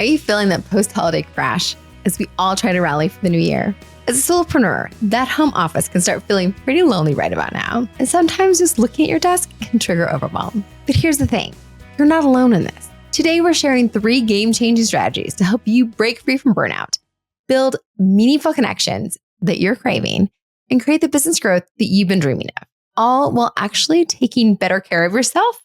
Are you feeling that post-holiday crash as we all try to rally for the new year? As a solopreneur, that home office can start feeling pretty lonely right about now. And sometimes just looking at your desk can trigger overwhelm. But here's the thing, you're not alone in this. Today, we're sharing 3 game-changing strategies to help you break free from burnout, build meaningful connections that you're craving, and create the business growth that you've been dreaming of, all while actually taking better care of yourself.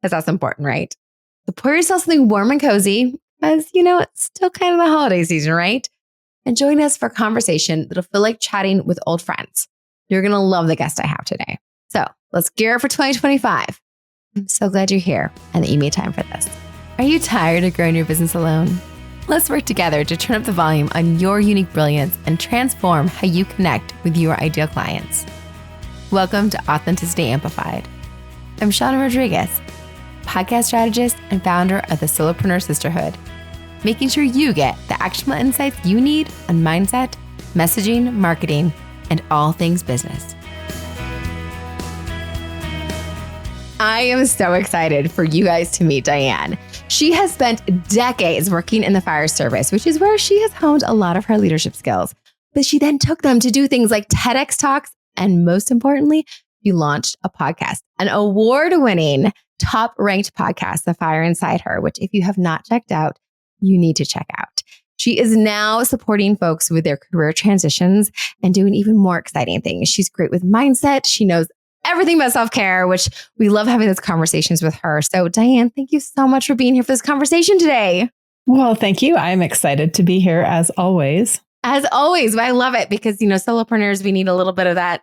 Because that's important, right? So pour yourself something warm and cozy, as you know, it's still kind of the holiday season, right? And join us for a conversation that'll feel like chatting with old friends. You're going to love the guest I have today. So let's gear up for 2025. I'm so glad you're here and that you made time for this. Are you tired of growing your business alone? Let's work together to turn up the volume on your unique brilliance and transform how you connect with your ideal clients. Welcome to Authenticity Amplified. I'm Shawna Rodrigues, podcast strategist and founder of the Solopreneur Sisterhood, making sure you get the actionable insights you need on mindset, messaging, marketing, and all things business. I am so excited for you guys to meet Diane. She has spent decades working in the fire service, which is where she has honed a lot of her leadership skills. But she then took them to do things like TEDx Talks, and most importantly, she launched a podcast, an award-winning, top-ranked podcast, The Fire Inside Her, which if you have not checked out, you need to check out. She is now supporting folks with their career transitions and doing even more exciting things. She's great with mindset. She knows everything about self-care, which we love having those conversations with her. So Diane, thank you so much for being here for this conversation today. Well, thank you. I'm excited to be here as always. As always, I love it because, you know, solopreneurs, we need a little bit of that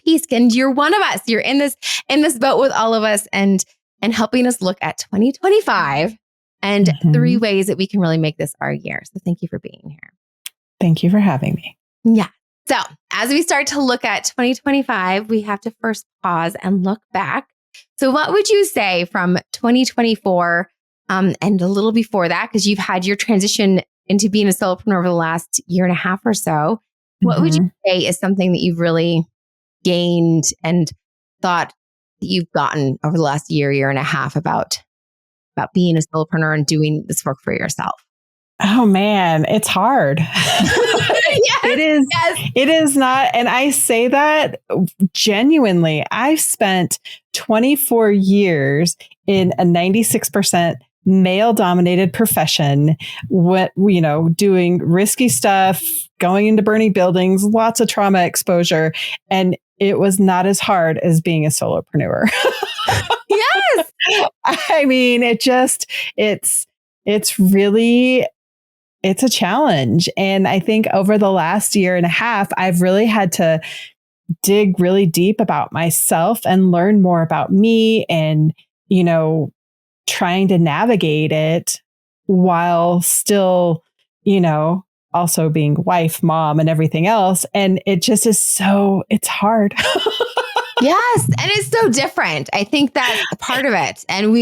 piece. And you're one of us. You're in this boat with all of us and helping us look at 2025 and 3 ways that we can really make this our year. So thank you for being here. Thank you for having me. Yeah. So as we start to look at 2025, we have to first pause and look back. So what would you say from 2024 and a little before that, because you've had your transition into being a solopreneur over the last year and a half or so, what would you say is something that you've really gained and thought that you've gotten over the last year and a half about being a solopreneur and doing this work for yourself? Oh man, it's hard. Yes, it is. Yes. It is not. And I say that genuinely. I've spent 24 years in a 96% male dominated profession, doing risky stuff, going into burning buildings, lots of trauma exposure. And it was not as hard as being a solopreneur. Yes. I mean, it's a challenge. And I think over the last year and a half, I've really had to dig really deep about myself and learn more about me and, trying to navigate it while still, also being wife, mom, and everything else. And it just is it's hard. Yes. And it's so different. I think that's part of it. And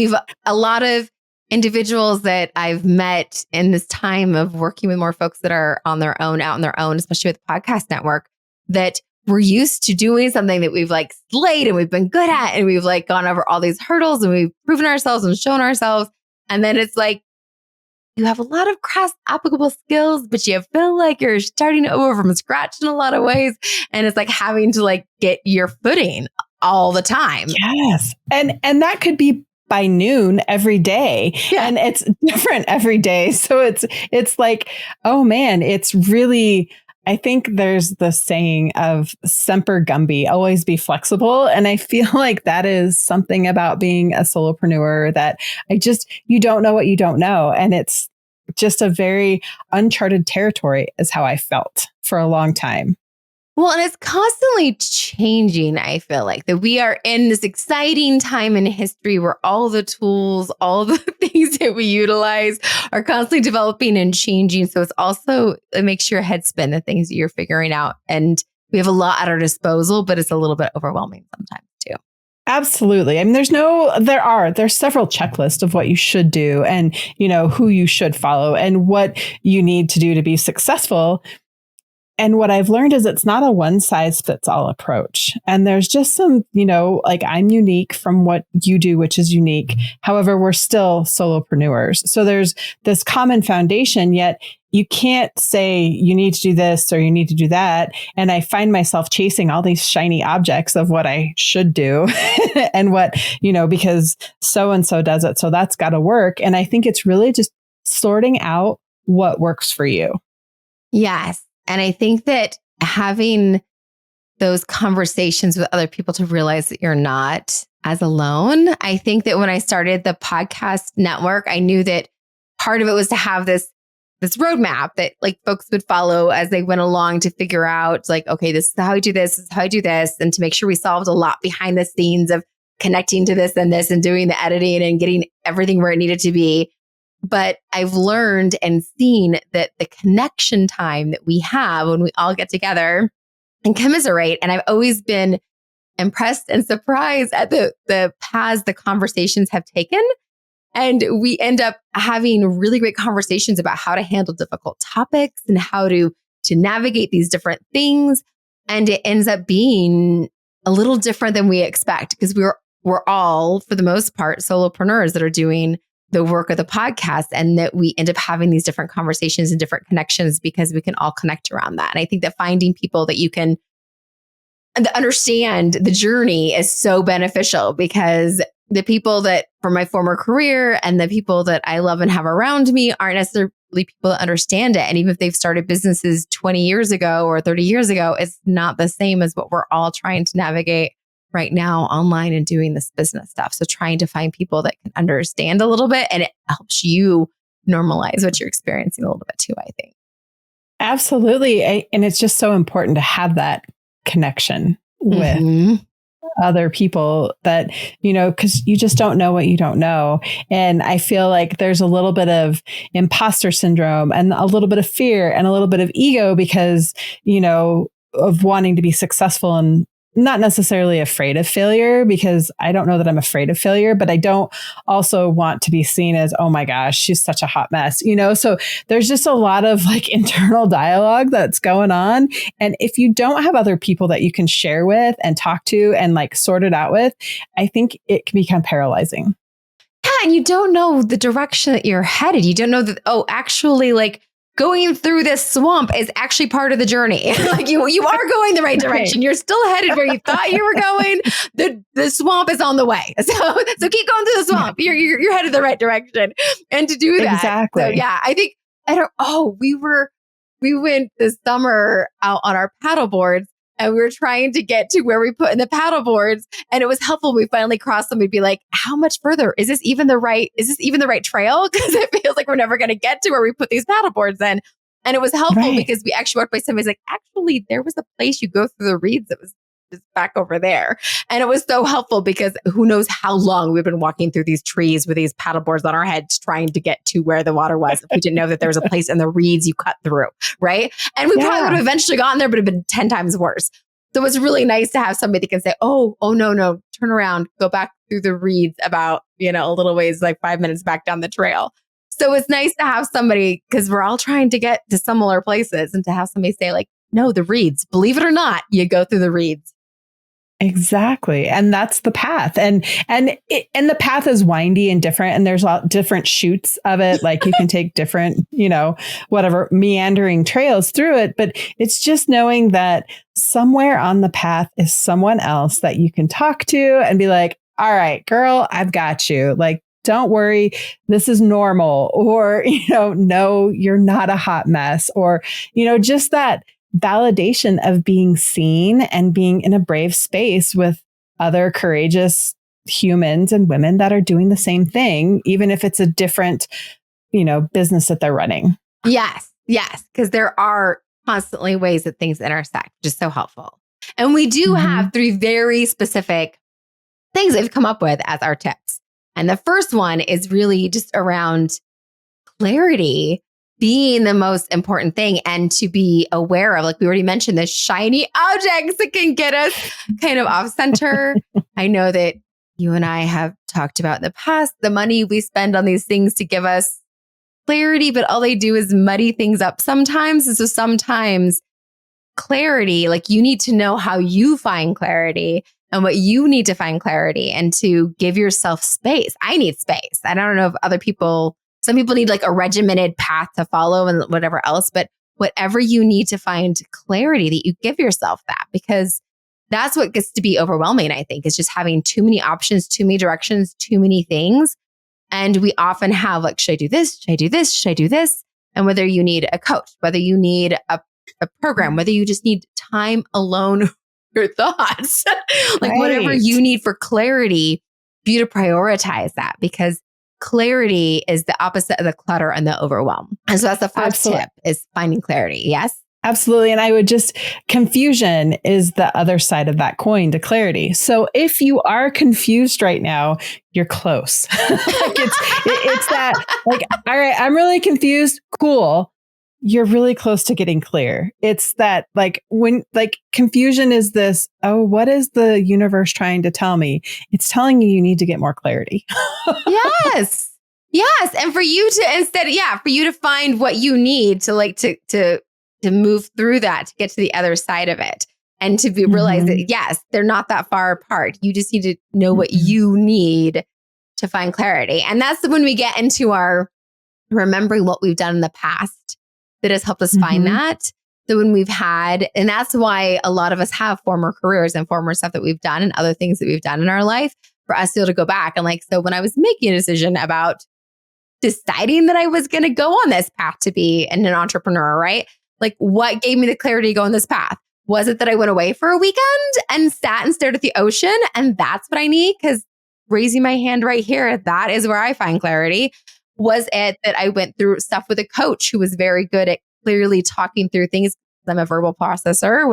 a lot of individuals that I've met in this time of working with more folks that are out on their own, especially with the podcast network, that we're used to doing something that we've slayed and we've been good at, and we've gone over all these hurdles and we've proven ourselves and shown ourselves. And then it's you have a lot of cross applicable skills, but you feel like you're starting over from scratch in a lot of ways. And it's having to get your footing all the time. Yes. And that could be by noon every day. Yeah. And it's different every day. So it's oh man, it's really, I think there's the saying of semper gumby, always be flexible. And I feel like that is something about being a solopreneur that you don't know what you don't know. And it's just a very uncharted territory is how I felt for a long time. Well, and it's constantly changing. I feel like that we are in this exciting time in history where all the tools, all the things that we utilize are constantly developing and changing. So it makes your head spin, the things that you're figuring out. And we have a lot at our disposal, but it's a little bit overwhelming sometimes too. Absolutely. I mean, there's several checklists of what you should do and, who you should follow and what you need to do to be successful. And what I've learned is it's not a one size fits all approach. And there's just some, like I'm unique from what you do, which is unique. However, we're still solopreneurs. So there's this common foundation, yet you can't say you need to do this or you need to do that. And I find myself chasing all these shiny objects of what I should do and what, because so-and-so does it. So that's got to work. And I think it's really just sorting out what works for you. Yes. And I think that having those conversations with other people to realize that you're not as alone. I think that when I started the podcast network, I knew that part of it was to have this roadmap that like folks would follow as they went along to figure out like, okay, this is how I do this is how I do this. And to make sure we solved a lot behind the scenes of connecting to this and doing the editing and getting everything where it needed to be. But I've learned and seen that the connection time that we have when we all get together and commiserate. And I've always been impressed and surprised at the paths the conversations have taken. And we end up having really great conversations about how to handle difficult topics and how to navigate these different things. And it ends up being a little different than we expect because we're all, for the most part, solopreneurs that are doing the work of the podcast, and that we end up having these different conversations and different connections because we can all connect around that. And I think that finding people that you can understand the journey is so beneficial because the people that from my former career and the people that I love and have around me aren't necessarily people that understand it. And even if they've started businesses 20 years ago or 30 years ago, it's not the same as what we're all trying to navigate right now online and doing this business stuff. So trying to find people that can understand a little bit, and it helps you normalize what you're experiencing a little bit too, I think. Absolutely. And it's just so important to have that connection with other people that, because you just don't know what you don't know. And I feel like there's a little bit of imposter syndrome and a little bit of fear and a little bit of ego because, of wanting to be successful and not necessarily afraid of failure, because I don't know that I'm afraid of failure, but I don't also want to be seen as, oh my gosh, she's such a hot mess, So there's just a lot of like internal dialogue that's going on. And if you don't have other people that you can share with and talk to and like sort it out with, I think it can become paralyzing. Yeah. And you don't know the direction that you're headed. You don't know that, actually like, going through this swamp is actually part of the journey. Like you are going the right direction. You're still headed where you thought you were going. The swamp is on the way. So keep going through the swamp. You're headed the right direction. And to do that. Exactly. So yeah, I think we went this summer out on our paddle boards and we were trying to get to where we put in the paddle boards. And it was helpful. We finally crossed them. We'd be like, how much further? Is this even the right trail? Because it feels like we're never going to get to where we put these paddle boards in. And it was helpful because we actually walked by somebody's like, actually, there was a place you go through the reeds that was just back over there. And it was so helpful because who knows how long we've been walking through these trees with these paddle boards on our heads trying to get to where the water was. If we didn't know that there was a place in the reeds you cut through, right? And we probably would have eventually gotten there, but it'd been 10 times worse. So it's really nice to have somebody that can say, oh, no, turn around, go back through the reeds about, a little ways, like 5 minutes back down the trail. So it's nice to have somebody, because we're all trying to get to similar places, and to have somebody say like, no, the reeds, believe it or not, you go through the reeds. Exactly. And that's the path. And the path is windy and different. And there's different chutes of it. Like you can take different, whatever meandering trails through it. But it's just knowing that somewhere on the path is someone else that you can talk to and be like, all right, girl, I've got you. Like, don't worry, this is normal. Or, no, you're not a hot mess. Or, just that validation of being seen and being in a brave space with other courageous humans and women that are doing the same thing, even if it's a different, business that they're running. Yes. Because there are constantly ways that things intersect, which is so helpful. And we do have 3 very specific things that we've come up with as our tips. And the first one is really just around clarity being the most important thing, and to be aware of, like we already mentioned, the shiny objects that can get us kind of off center. I know that you and I have talked about in the past, the money we spend on these things to give us clarity, but all they do is muddy things up sometimes. And so sometimes clarity, like you need to know how you find clarity and what you need to find clarity and to give yourself space. I need space. I don't know if other people, some people need like a regimented path to follow and whatever else, but whatever you need to find clarity, that you give yourself that, because that's what gets to be overwhelming, I think, is just having too many options, too many directions, too many things. And we often have like, should I do this? Should I do this? Should I do this? And whether you need a coach, whether you need a program, whether you just need time alone with your thoughts, like whatever you need for clarity, for you to prioritize that, because clarity is the opposite of the clutter and the overwhelm. And so that's the first tip, is finding clarity. Yes. Absolutely. And I would just, confusion is the other side of that coin to clarity. So if you are confused right now, you're close. It's that like, all right, I'm really confused. Cool. You're really close to getting clear. It's that like when like confusion is this, oh, what is the universe trying to tell me? It's telling you need to get more clarity. Yes. Yes. And for you to instead, for you to find what you need to like to move through that, to get to the other side of it, and to realize that, yes, they're not that far apart. You just need to know what you need to find clarity. And that's when we get into our remembering what we've done in the past that has helped us find that. So when we've had, and that's why a lot of us have former careers and former stuff that we've done and other things that we've done in our life, for us to be able to go back. And like, so when I was making a decision about deciding that I was going to go on this path to be an entrepreneur, right? Like, what gave me the clarity to go on this path? Was it that I went away for a weekend and sat and stared at the ocean? And that's what I need? Because raising my hand right here, that is where I find clarity. Was it that I went through stuff with a coach who was very good at clearly talking through things? I'm a verbal processor,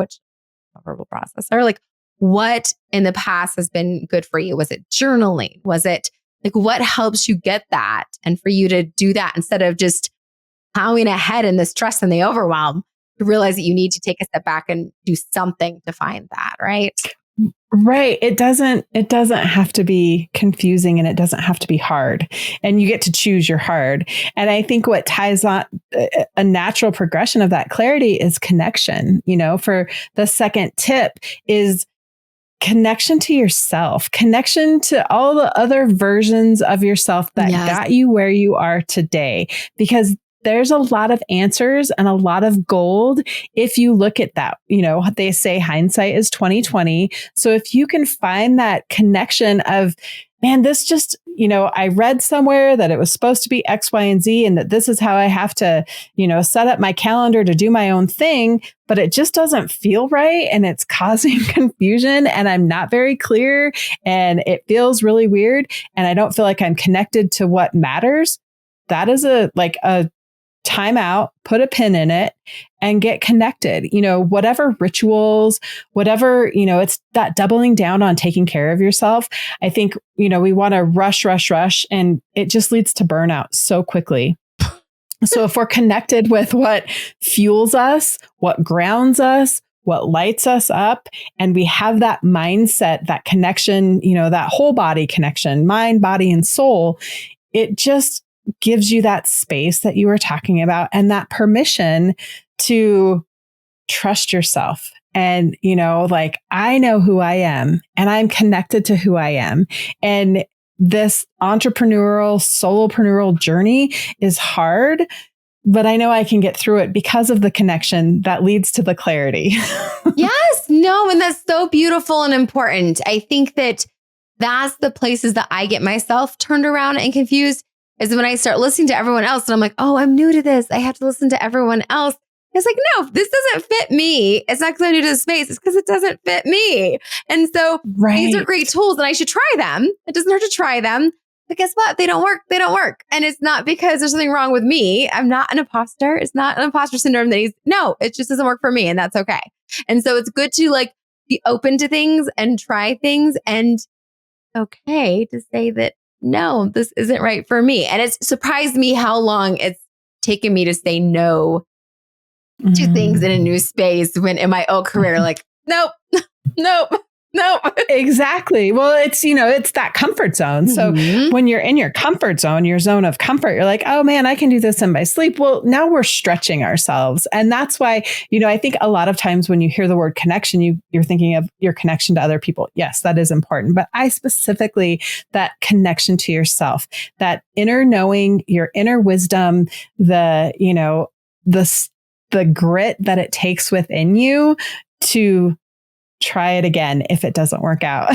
like what in the past has been good for you? Was it journaling? Was it like, what helps you get that? And for you to do that instead of just plowing ahead in the stress and the overwhelm, to realize that you need to take a step back and do something to find that, right? Right. It doesn't have to be confusing, and it doesn't have to be hard, and you get to choose your hard. And I think what ties on a natural progression of that clarity is connection. You know, for the second tip is connection to yourself, connection to all the other versions of yourself that got you where you are today, because there's a lot of answers and a lot of gold if you look at that. You know, they say hindsight is 20/20. So if you can find that connection of, man, this just, you know, I read somewhere that it was supposed to be X, Y, and Z, and that this is how I have to, you know, set up my calendar to do my own thing, but it just doesn't feel right. And it's causing confusion, and I'm not very clear, and it feels really weird, and I don't feel like I'm connected to what matters. That is a time out, put a pin in it, and get connected. You know, whatever rituals, whatever, you know, it's that doubling down on taking care of yourself. I think, you know, we want to rush, and it just leads to burnout so quickly. So if we're connected with what fuels us, what grounds us, what lights us up, and we have that mindset, that connection, you know, that whole body connection, mind, body, and soul, it just gives you that space that you were talking about, and that permission to trust yourself. And, you know, like, I know who I am, and I'm connected to who I am. And this entrepreneurial, solopreneur journey is hard, but I know I can get through it because of the connection that leads to the clarity. Yes, no, and that's so beautiful and important. I think that that's the places that I get myself turned around and confused, is when I start listening to everyone else and I'm like, oh, I'm new to this, I have to listen to everyone else. It's like, no, this doesn't fit me. It's not because I'm new to the space. It's because it doesn't fit me. And so these are great tools and I should try them. It doesn't hurt to try them. But guess what? They don't work. They don't work. And it's not because there's something wrong with me. I'm not an imposter. It's not an imposter syndrome no, it just doesn't work for me. And that's okay. And so it's good to like be open to things and try things, and okay to say that, no, this isn't right for me. And it's surprised me how long it's taken me to say no to things in a new space, when in my old career, like, nope, No. Exactly. Well, it's that comfort zone. So when you're in your comfort zone, your zone of comfort, you're like, oh man, I can do this in my sleep. Well, now we're stretching ourselves. And that's why, I think a lot of times when you hear the word connection, you're thinking of your connection to other people. Yes, that is important. But I specifically, that connection to yourself, that inner knowing, your inner wisdom, the grit that it takes within you to try it again if it doesn't work out.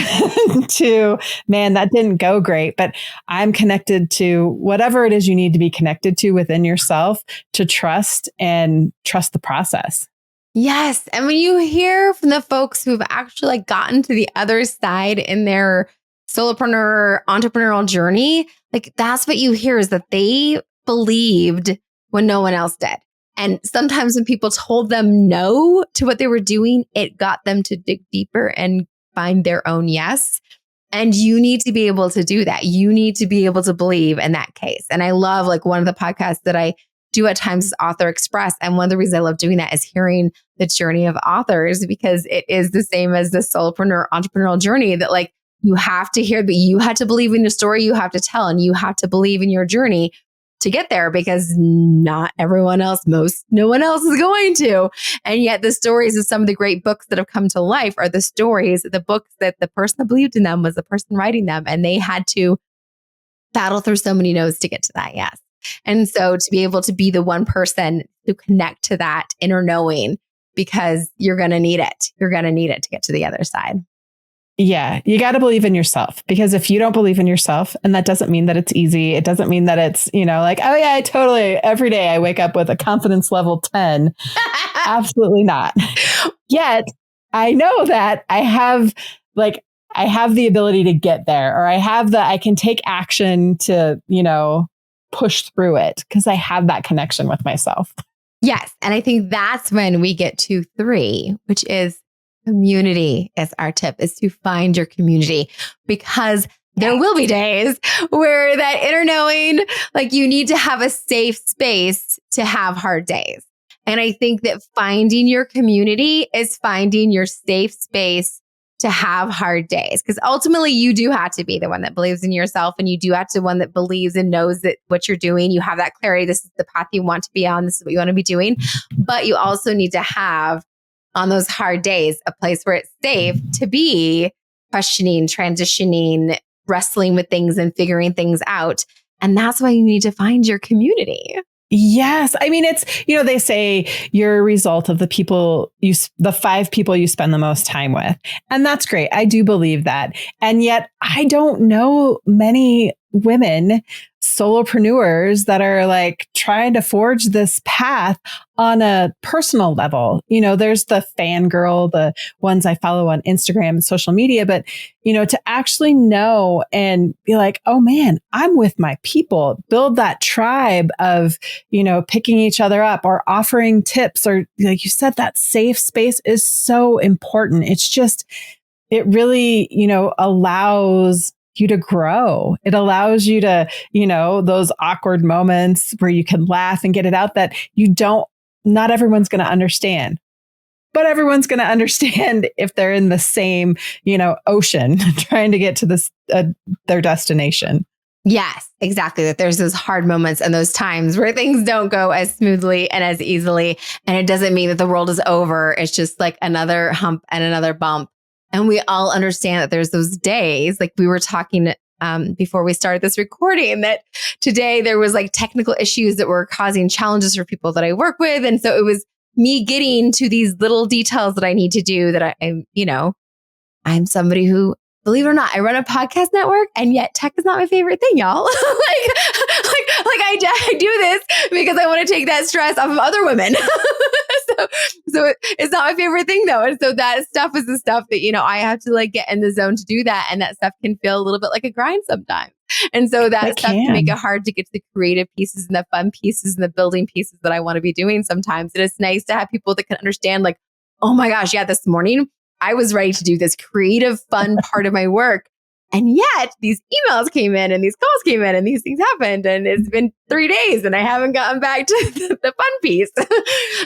Man, that didn't go great, but I'm connected to whatever it is you need to be connected to within yourself to trust the process. Yes. And when you hear from the folks who've actually gotten to the other side in their solopreneur entrepreneurial journey, that's what you hear, is that they believed when no one else did. And sometimes when people told them no to what they were doing, it got them to dig deeper and find their own yes. And you need to be able to do that. You need to be able to believe in that case. And I love one of the podcasts that I do at times is Author Express. And one of the reasons I love doing that is hearing the journey of authors, because it is the same as the solopreneur entrepreneurial journey, that you have to hear that you had to believe in the story you have to tell, and you have to believe in your journey to get there, because no one else is going to. And yet the stories of some of the great books that have come to life are the books that the person that believed in them was the person writing them. And they had to battle through so many no's to get to that yes. And so to be able to be the one person to connect to that inner knowing, because you're going to need it. You're going to need it to get to the other side. Yeah, you got to believe in yourself, because if you don't believe in yourself, and that doesn't mean that it's easy. It doesn't mean that it's, oh yeah, I totally, every day I wake up with a confidence level 10. Absolutely not. Yet I know that I have the ability to get there, or I can take action to, push through it, because I have that connection with myself. Yes. And I think that's when we get to 3, which is community. Is our tip, is to find your community, because there will be days where that inner knowing, you need to have a safe space to have hard days. And I think that finding your community is finding your safe space to have hard days, because ultimately you do have to be the one that believes in yourself, and you do have to be one that believes and knows that what you're doing, you have that clarity. This is the path you want to be on. This is what you want to be doing. But you also need to have, on those hard days, a place where it's safe to be questioning, transitioning, wrestling with things and figuring things out. And that's why you need to find your community. Yes. I mean, it's, they say you're a result of the 5 people you spend the most time with. And that's great. I do believe that. And yet I don't know many women solopreneurs that are trying to forge this path on a personal level. There's the fangirl, the ones I follow on Instagram and social media, but to actually know and be like, oh man, I'm with my people, build that tribe of, picking each other up or offering tips, or like you said, that safe space is so important. It's just, it really, allows you to grow. It allows you to, those awkward moments where you can laugh and get it out that not everyone's going to understand, but everyone's going to understand if they're in the same, ocean trying to get to this, their destination. Yes, exactly. That there's those hard moments and those times where things don't go as smoothly and as easily. And it doesn't mean that the world is over. It's just another hump and another bump. And we all understand that there's those days, we were talking before we started this recording, that today there was technical issues that were causing challenges for people that I work with. And so it was me getting to these little details that I need to do, that I'm somebody who, believe it or not, I run a podcast network, and yet tech is not my favorite thing, y'all. I do this because I want to take that stress off of other women. So it's not my favorite thing though. And so that stuff is the stuff that, I have to get in the zone to do that. And that stuff can feel a little bit like a grind sometimes. And so that stuff can make it hard to get to the creative pieces and the fun pieces and the building pieces that I want to be doing sometimes. And it's nice to have people that can understand, oh my gosh, yeah, this morning I was ready to do this creative, fun part of my work. And yet these emails came in and these calls came in and these things happened. And it's been 3 days and I haven't gotten back to the fun piece.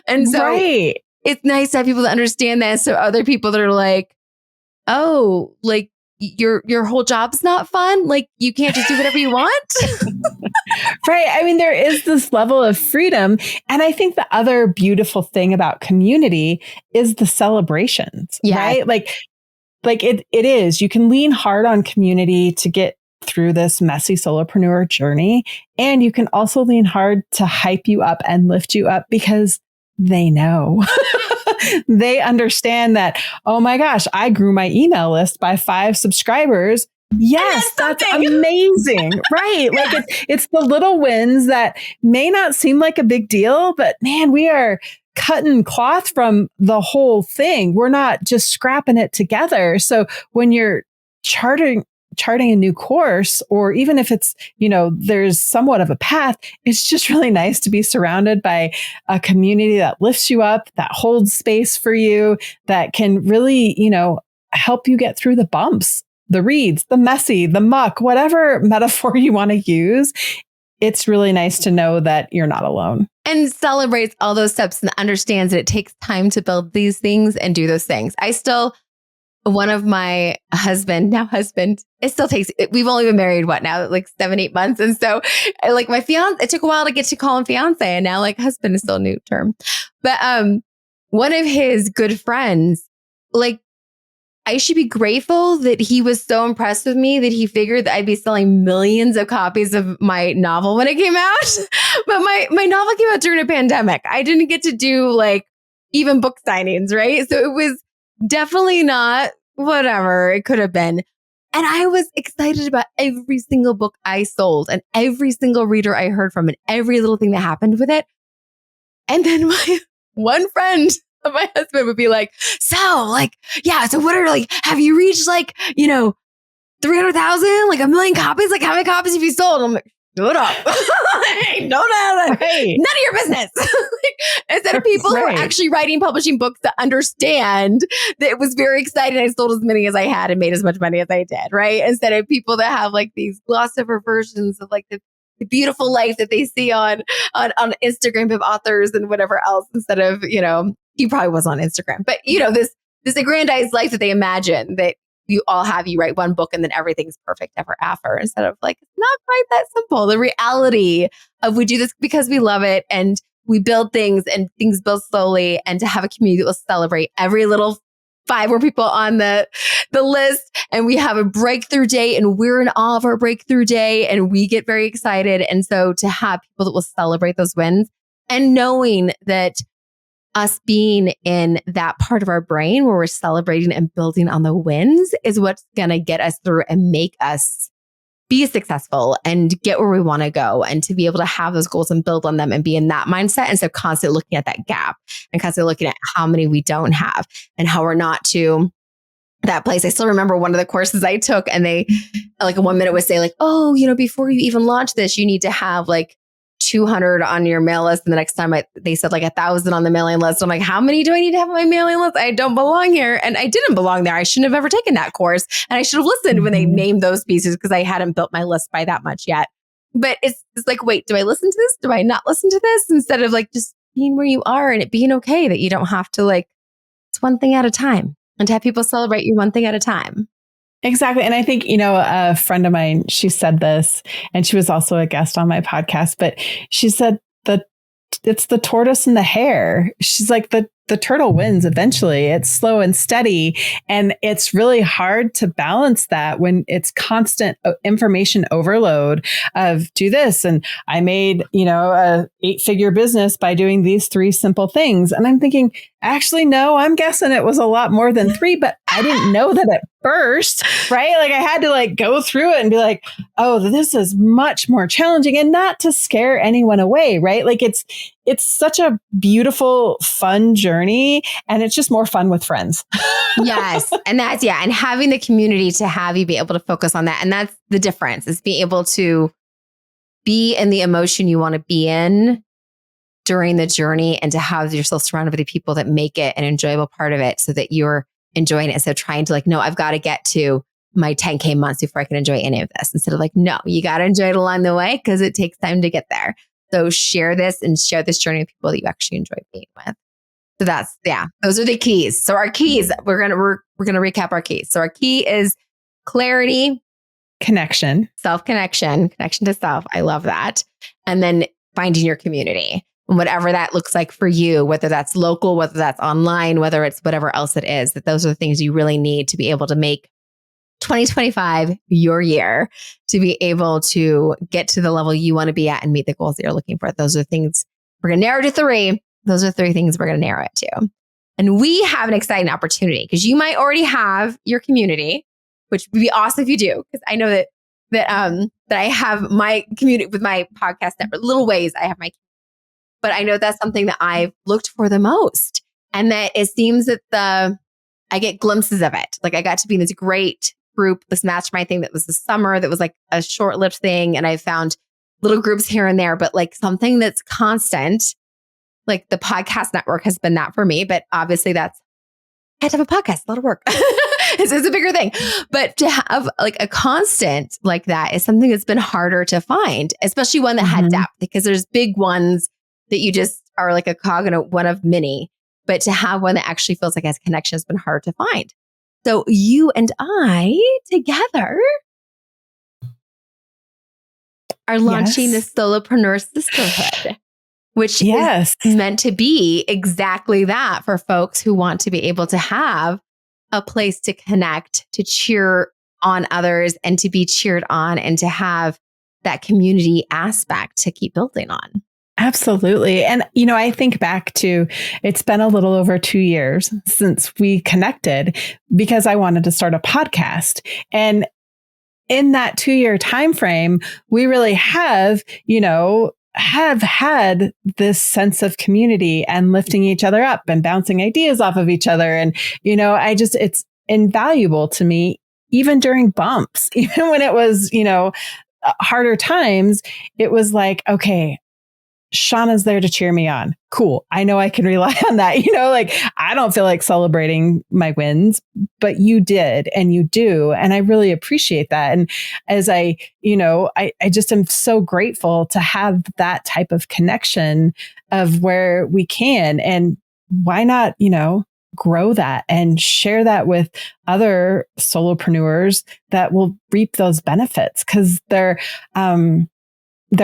And so It's nice to have people that understand that. So other people that are oh, like your whole job's not fun. Like you can't just do whatever you want. Right. I mean, there is this level of freedom. And I think the other beautiful thing about community is the celebrations, right? Like it is, you can lean hard on community to get through this messy solopreneur journey. And you can also lean hard to hype you up and lift you up because they know. They understand that, oh my gosh, I grew my email list by 5 subscribers. Yes, that's amazing. Right. Like it's the little wins that may not seem like a big deal, but man, we are cutting cloth from the whole thing. We're not just scrapping it together. So when you're charting a new course, or even if it's, there's somewhat of a path, it's just really nice to be surrounded by a community that lifts you up, that holds space for you, that can really, help you get through the bumps, the reads, the messy, the muck, whatever metaphor you want to use. It's really nice to know that you're not alone. And celebrates all those steps and understands that it takes time to build these things and do those things. One of my now husband, it still takes, we've only been married, like 7-8 months. And so like my fiance, it took a while to get to call him fiance. And now like husband is still a new term. But one of his good friends, like I should be grateful that he was so impressed with me that he figured that I'd be selling millions of copies of my novel when it came out. But my novel came out during a pandemic. I didn't get to do like even book signings, right? So it was definitely not whatever it could have been. And I was excited about every single book I sold and every single reader I heard from and every little thing that happened with it. And then my one friend of my husband would be like, so what are have you reached 300,000, like 1 million copies? Like how many copies have you sold? I'm like, shut up. Don't know. Hey. None of your business. Instead of people who are actually writing, publishing books that understand that it was very exciting. I sold as many as I had and made as much money as I did, right? Instead of people that have like these gloss over versions of like the beautiful life that they see on Instagram of authors and whatever else, instead of, he probably was on Instagram, but this aggrandized life that they imagine that you all have, you write one book and then everything's perfect ever after, instead of like, it's not quite that simple. The reality of we do this because we love it and we build things and things build slowly, and to have a community that will celebrate every little 5 more people on the list, and we have a breakthrough day and we're in awe of our breakthrough day and we get very excited. And so to have people that will celebrate those wins, and knowing that us being in that part of our brain where we're celebrating and building on the wins is what's going to get us through and make us be successful and get where we want to go, and to be able to have those goals and build on them and be in that mindset instead of constantly looking at that gap and constantly looking at how many we don't have and how we're not to that place. I still remember one of the courses I took, and they like in 1 minute would say like, oh, before you even launch this, you need to have like 200 on your mail list. And the next time they said like 1,000 on the mailing list. I'm like, how many do I need to have on my mailing list? I don't belong here. And I didn't belong there. I shouldn't have ever taken that course. And I should have listened when they named those pieces, because I hadn't built my list by that much yet. But it's like, wait, do I listen to this? Do I not listen to this? Instead of like just being where you are and it being okay that you don't have to it's one thing at a time, and to have people celebrate you one thing at a time. Exactly. And I think, a friend of mine, she said this, and she was also a guest on my podcast, but she said that it's the tortoise and the hare. She's like, the turtle wins eventually. It's slow and steady. And it's really hard to balance that when it's constant information overload of do this. And I made, a 8-figure business by doing these 3 simple things. And I'm thinking, actually, no, I'm guessing it was a lot more than 3, but I didn't know that at first, right? Like I had to go through it and be like, oh, this is much more challenging, and not to scare anyone away, right? Like it's such a beautiful, fun journey, and it's just more fun with friends. Yes. And that's, and having the community to have you be able to focus on that. And that's the difference, is being able to be in the emotion you want to be in during the journey, and to have yourself surrounded by the people that make it an enjoyable part of it, so that you're enjoying it instead of trying to no, I've got to get to my 10K months before I can enjoy any of this. Instead of no, you got to enjoy it along the way, because it takes time to get there. So share this journey with people that you actually enjoy being with. So those are the keys. So our keys, we're going to recap our keys. So our key is clarity, connection, connection to self. I love that. And then finding your community and whatever that looks like for you, whether that's local, whether that's online, whether it's whatever else it is, that those are the things you really need to be able to make 2025 your year, to be able to get to the level you want to be at and meet the goals that you're looking for. Those are things we're going to narrow to 3. Those are 3 things we're going to narrow it to. And we have an exciting opportunity because you might already have your community, which would be awesome if you do. Because I know that I have my community with my podcast network, little ways I have my, but I know that's something that I've looked for the most. And that it seems that I get glimpses of it. Like I got to be in this great group, this mastermind thing that was this summer that was like a short-lived thing. And I found little groups here and there, but like something that's constant. Like the podcast network has been that for me, but obviously I had to have a podcast, a lot of work. It's a bigger thing. But to have like a constant like that is something that's been harder to find, especially one that had depth, because there's big ones that you just are like a cog in one of many. But to have one that actually feels like has connection has been hard to find. So you and I together are launching the Solopreneur Sisterhood, which is meant to be exactly that for folks who want to be able to have a place to connect, to cheer on others and to be cheered on and to have that community aspect to keep building on. Absolutely. And, I think back to, it's been a little over 2 years since we connected because I wanted to start a podcast. And in that 2-year time frame, we really have had this sense of community and lifting each other up and bouncing ideas off of each other. And, it's invaluable to me, even during bumps, even when it was, harder times, it was like, okay, Shawna's there to cheer me on. Cool. I know I can rely on that. I don't feel like celebrating my wins, but you did and you do. And I really appreciate that. And as I just am so grateful to have that type of connection of where we can. And why not, grow that and share that with other solopreneurs that will reap those benefits because they're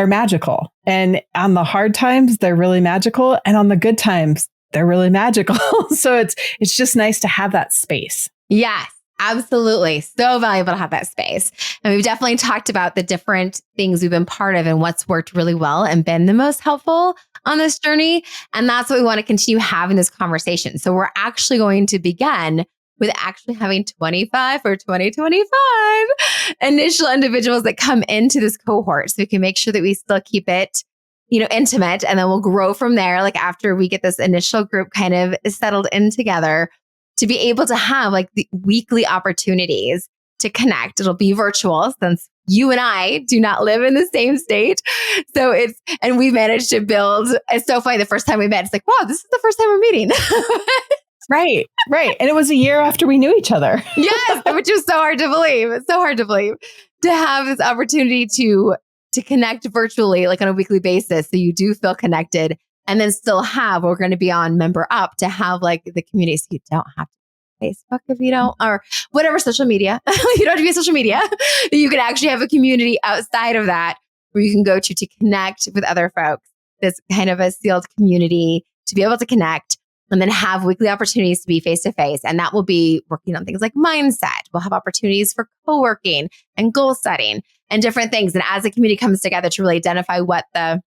magical. And on the hard times, they're really magical. And on the good times, they're really magical. So it's just nice to have that space. Yes, absolutely. So valuable to have that space. And we've definitely talked about the different things we've been part of and what's worked really well and been the most helpful on this journey. And that's what we want to continue having this conversation. So we're actually going to begin with actually having 25 for 2025 initial individuals that come into this cohort. So we can make sure that we still keep it, intimate, and then we'll grow from there. Like after we get this initial group kind of settled in together to be able to have like the weekly opportunities to connect. It'll be virtual since you and I do not live in the same state. So and we managed to build, it's so funny. The first time we met, it's like, wow, this is the first time we're meeting. Right. And it was a year after we knew each other. Yes, which is so hard to believe. It's so hard to believe to have this opportunity to connect virtually, like on a weekly basis. So you do feel connected and then still have, we're going to be on Member Up to have like the community. So you don't have to Facebook if you don't, or whatever social media. You don't have to be on social media. You can actually have a community outside of that where you can go to connect with other folks. This kind of a sealed community to be able to connect. And then have weekly opportunities to be face-to-face. And that will be working on things like mindset. We'll have opportunities for co-working and goal setting and different things. And as the community comes together to really identify what the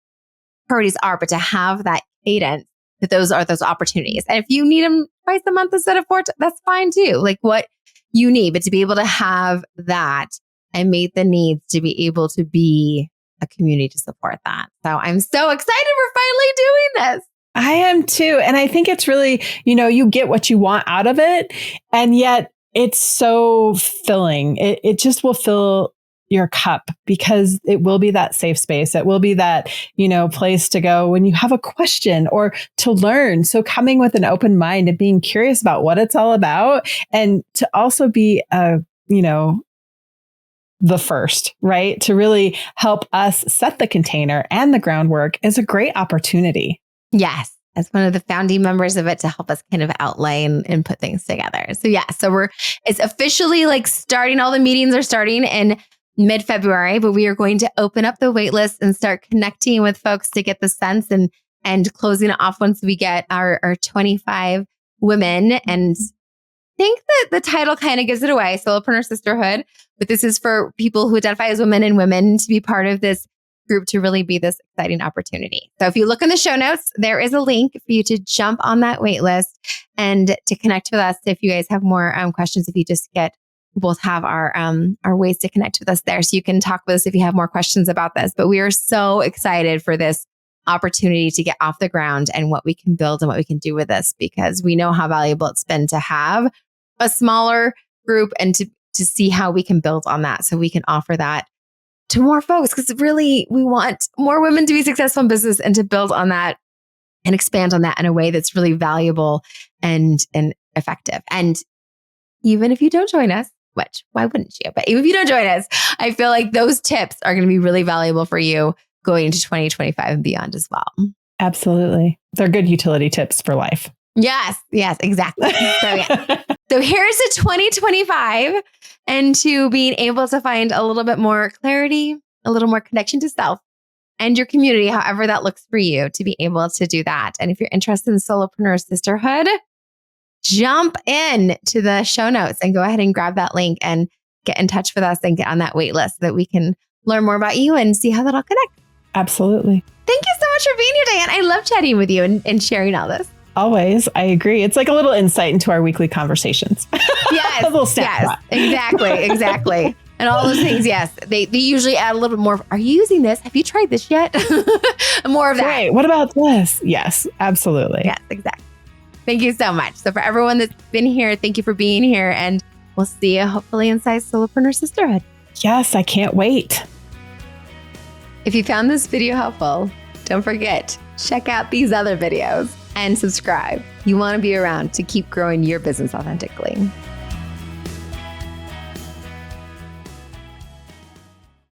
priorities are, but to have that cadence, that those are those opportunities. And if you need them twice a month instead of 4, that's fine too. Like what you need, but to be able to have that and meet the needs to be able to be a community to support that. So I'm so excited we're finally doing this. I am too. And I think it's really, you get what you want out of it. And yet it's so filling. It just will fill your cup because it will be that safe space. It will be that, place to go when you have a question or to learn. So coming with an open mind and being curious about what it's all about and to also be the first, right? To really help us set the container and the groundwork is a great opportunity. Yes. as one of the founding members of it to help us kind of outlay and put things together. So it's officially like starting. All the meetings are starting in mid-February, but we are going to open up the wait list and start connecting with folks to get the sense and closing it off once we get our 25 women. And I think that the title kind of gives it away, Solopreneur Sisterhood, but this is for people who identify as women and women to be part of this group to really be this exciting opportunity. So if you look in the show notes, there is a link for you to jump on that wait list and to connect with us. If you guys have more questions, if you just we both have our ways to connect with us there. So you can talk with us if you have more questions about this. But we are so excited for this opportunity to get off the ground and what we can build and what we can do with this, because we know how valuable it's been to have a smaller group and to see how we can build on that so we can offer that to more folks, because really we want more women to be successful in business and to build on that and expand on that in a way that's really valuable and effective. And even if you don't join us, which why wouldn't you? But even if you don't join us, I feel like those tips are going to be really valuable for you going into 2025 and beyond as well. Absolutely. They're good utility tips for life. Yes, exactly. So here's to 2025 and to being able to find a little bit more clarity, a little more connection to self and your community, however that looks for you, to be able to do that. And if you're interested in Solopreneur Sisterhood, jump in to the show notes and go ahead and grab that link and get in touch with us and get on that wait list so that we can learn more about you and see how that all connects. Absolutely. Thank you so much for being here, Diane. I love chatting with you and sharing all this. Always. I agree. It's like a little insight into our weekly conversations. Yes. A little snapshot. Yes, exactly. And all those things, yes. They usually add a little bit more. Are you using this? Have you tried this yet? More of that. Right. What about this? Yes, absolutely. Yes, exactly. Thank you so much. So for everyone that's been here, thank you for being here. And we'll see you hopefully inside Solopreneur Sisterhood. Yes, I can't wait. If you found this video helpful, don't forget, check out these other videos and subscribe. You want to be around to keep growing your business authentically.